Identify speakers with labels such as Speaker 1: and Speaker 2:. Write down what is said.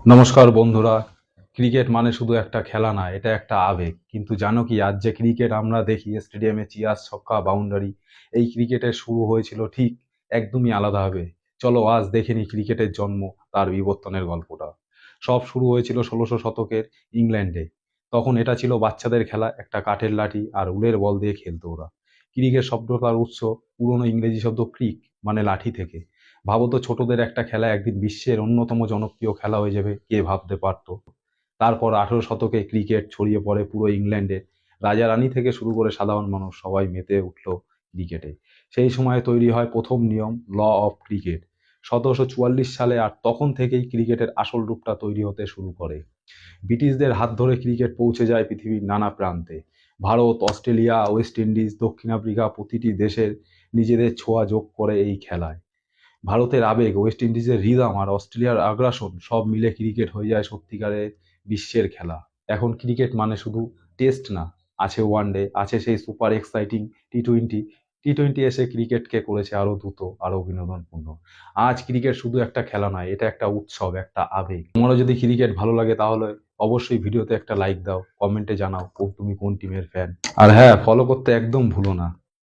Speaker 1: নমস্কার বন্ধুরা। ক্রিকেট মানে শুধু একটা খেলা না, এটা একটা আবেগ। কিন্তু জানো কি, আজ যে ক্রিকেট আমরা দেখি স্টেডিয়ামে, চিয়ার, ছক্কা, বাউন্ডারি, এই ক্রিকেটের শুরু হয়েছিল ঠিক একদমই আলাদাভাবে। চলো আজ দেখে নি ক্রিকেটের জন্ম, তার বিবর্তনের গল্পটা। সব শুরু হয়েছিল 1600 শতকের ইংল্যান্ডে। তখন এটা ছিল বাচ্চাদের খেলা, একটা কাঠের লাঠি আর উলের বল দিয়ে খেলতো ওরা। ক্রিকেট শব্দটার উৎস পুরনো ইংরেজি শব্দ ক্রিক, মানে লাঠি থেকে। ভাবো তো, ছোটদের একটা খেলা একদিন বিশ্বের অন্যতম জনপ্রিয় খেলা হয়ে যাবে, কে ভাবতে পারতো। তারপর 18 শতকে ক্রিকেট ছড়িয়ে পড়ে পুরো ইংল্যান্ডে। রাজা রানী থেকে শুরু করে সাধারণ মানুষ সবাই মেতে উঠল ক্রিকেটে। সেই সময় তৈরি হয় প্রথম নিয়ম, ল অফ ক্রিকেট, 1744 সালে। আর তখন থেকেই ক্রিকেটের আসল রূপটা তৈরি হতে শুরু করে। ব্রিটিশদের হাত ধরে ক্রিকেট পৌঁছে যায় পৃথিবীর নানা প্রান্তে। ভারত, অস্ট্রেলিয়া, ওয়েস্ট ইন্ডিজ, দক্ষিণ আফ্রিকা, প্রতিটি দেশের নিজেদের ছোঁয়া যোগ করে এই খেলায়। ভারতের আবেগ, ওয়েস্ট ইন্ডিজের রিদম আর অস্ট্রেলিয়ার আগ্রাসন সব মিলে ক্রিকেট হয়ে যায় সত্যিকারের বিশ্বের খেলা। এখন ক্রিকেট মানে শুধু টেস্ট না, আছে ওয়ানডে, আছে সেই সুপার এক্সাইটিং টি-টোয়েন্টি। টি-টোয়েন্টি এসে ক্রিকেটকে করেছে আরো দ্রুত, আরো বিনোদনপূর্ণ। আজ ক্রিকেট শুধু একটা খেলা নয়, এটা একটা উৎসব, একটা আবেগ। তোমারও যদি ক্রিকেট ভালো লাগে তাহলে অবশ্যই ভিডিওতে একটা লাইক দাও, কমেন্টে জানাও তুমি কোন টিমের ফ্যান। আর হ্যাঁ, ফলো করতে একদম ভুলো না।